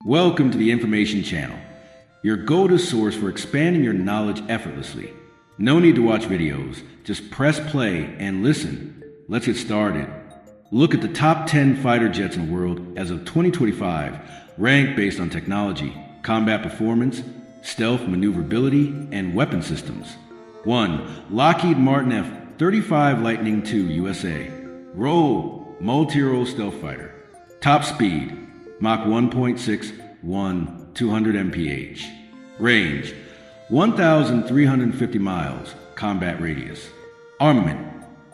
Welcome to the Information Channel, your go-to source for expanding your knowledge effortlessly. No need to watch videos, just press play and listen. Let's get started. Look at the top 10 fighter jets in the world as of 2025, ranked based on technology, combat performance, stealth maneuverability, and weapon systems. 1. Lockheed Martin F-35 Lightning II USA. Role: multi-role stealth fighter. Top speed: Mach 1.61, 200 mph. Range: 1,350 miles. Combat radius. Armament: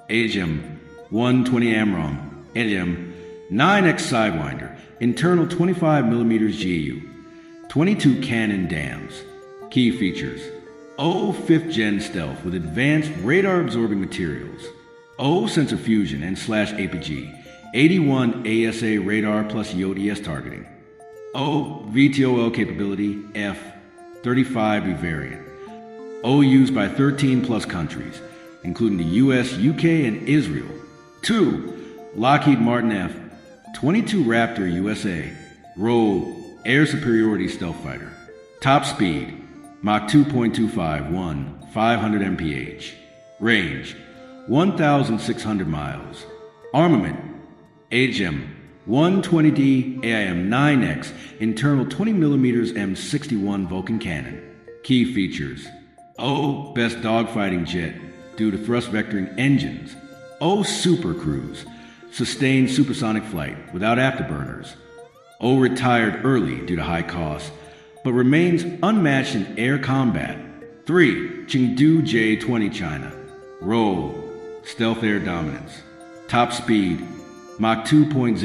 AGM-120 AMRAAM, AGM 9X Sidewinder, internal 25mm GAU, 22 cannon dams. Key features: O 5th Gen stealth with advanced radar-absorbing materials. O sensor fusion and /APG, 81 ASA radar plus EODS targeting. O VTOL capability, F-35B variant. O used by 13 plus countries, including the US, UK, and Israel. 2. Lockheed Martin F-22 Raptor USA. Role: air superiority stealth fighter. Top speed: Mach 2.25, 500 mph. Range: 1,600 miles. Armament: AGM-120D AIM-9X, internal 20mm M61 Vulcan cannon. Key features: O best dogfighting jet due to thrust vectoring engines. O Super Cruise, sustained supersonic flight without afterburners. O retired early due to high costs, but remains unmatched in air combat. 3. Chengdu J-20 China. Role: stealth air dominance. Top speed: Mach 2.0,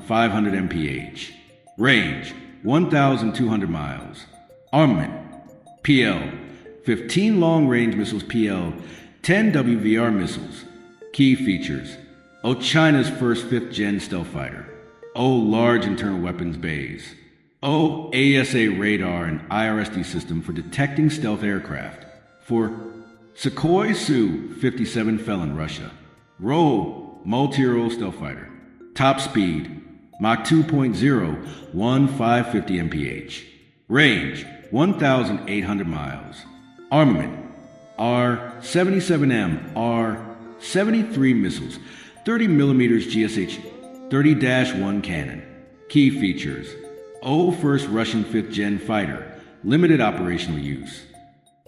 500 mph. Range: 1,200 miles. Armament: PL-15 long-range missiles, PL-10 WVR missiles. Key features: O China's first 5th Gen stealth fighter. O large internal weapons bays. O ASA radar and IRSD system for detecting stealth aircraft. 4. Sukhoi Su-57 Felon, Russia. Role: multi-role stealth fighter. Top speed: Mach 2.0, 550 mph. Range: 1,800 miles. Armament: R-77M, R-73 missiles, 30mm GSH 30-1 cannon. Key features: O first Russian 5th Gen fighter, limited operational use.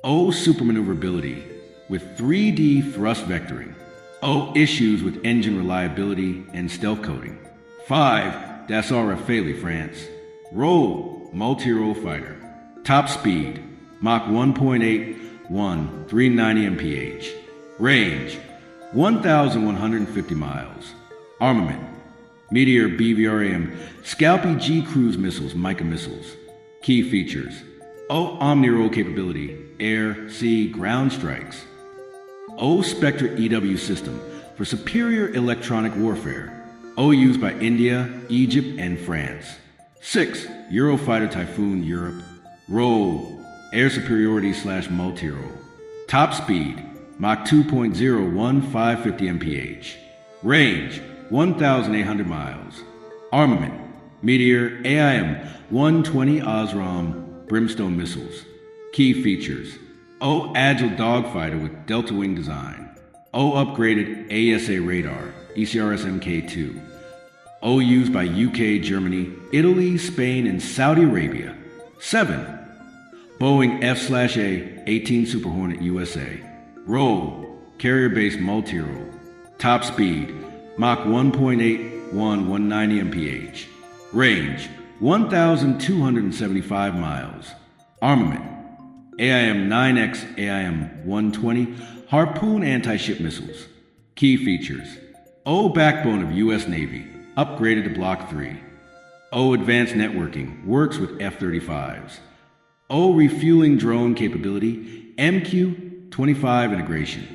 O supermaneuverability with 3D thrust vectoring. O issues with engine reliability and stealth coding. 5. Dassault Rafale, France. Role: multi-role fighter. Top speed: Mach 1.8, 390 mph. Range: 1,150 miles. Armament: Meteor BVRAM, Scalpy G cruise missiles, Mica missiles. Key features: O omni-role capability, air, sea, ground strikes. O Spectre EW system for superior electronic warfare. O used by India, Egypt, and France. 6. Eurofighter Typhoon, Europe. Role: air superiority / multi-role. Top speed: Mach 2.0, 550 mph. Range: 1,800 miles. Armament: Meteor AIM-120 Osram Brimstone missiles. Key features: O agile dogfighter with delta wing design. O upgraded ASA radar, ECRS Mk2. O used by UK, Germany, Italy, Spain, and Saudi Arabia. 7. Boeing F/A-18 Super Hornet USA. Role: carrier-based multi-role. Top speed: Mach 1.8, 190 mph. Range: 1,275 miles. Armament: AIM-9X AIM-120 Harpoon anti-ship missiles. Key features: O backbone of U.S. Navy, upgraded to Block 3. O advanced networking, works with F-35s. O refueling drone capability, MQ-25 integration.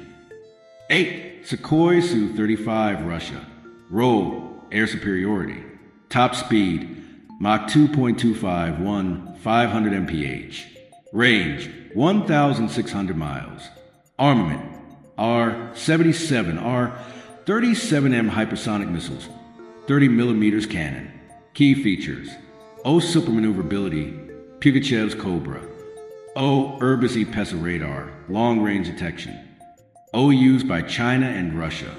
8. Sukhoi Su-35 Russia. Role: air superiority. Top speed: Mach 2.25, 500 mph. Range: 1,600 miles. Armament: R-77, R-37M hypersonic missiles, 30mm cannon. Key features: O supermaneuverability, Pugachev's Cobra. O Urbis Pesa radar, long-range detection. O used by China and Russia.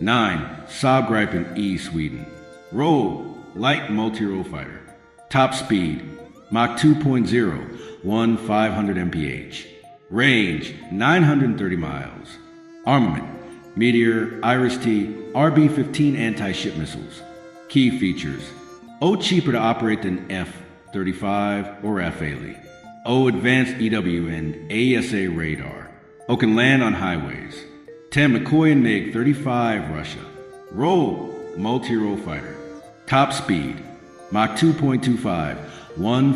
9. Saab Gripen E Sweden. Role, light multi-role fighter. Top speed, Mach 2.0, 500 mph. Range, 930 miles. Armament, Meteor, Iris-T, RB-15 anti-ship missiles. Key features, O cheaper to operate than F-35 or F-Aley. O advanced EW and ASA radar. O can land on highways. 10 McCoy and MiG-35 Russia. Role, multi-role fighter. Top speed, Mach 2.25,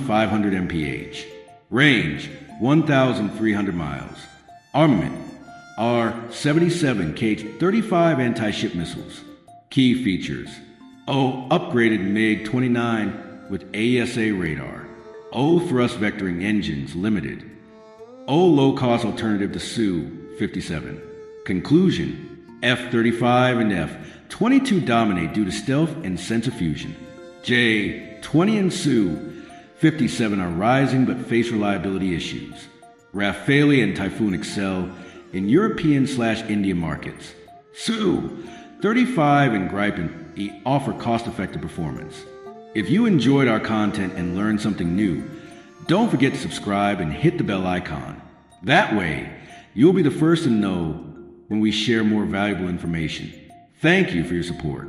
500 mph. Range, 1,300 miles. Armament, R-77 KH-35 anti-ship missiles. Key features, O upgraded MiG-29 with ASA radar. O thrust vectoring engines limited. O low-cost alternative to Su-57. Conclusion, F-35 and F-22 dominate due to stealth and sense of fusion. J-20 and Su-57 are rising but face reliability issues. Rafale and Typhoon excel in European/Indian markets. Su-35 and Gripen offer cost-effective performance. If you enjoyed our content and learned something new, don't forget to subscribe and hit the bell icon. That way, you'll be the first to know when we share more valuable information. Thank you for your support.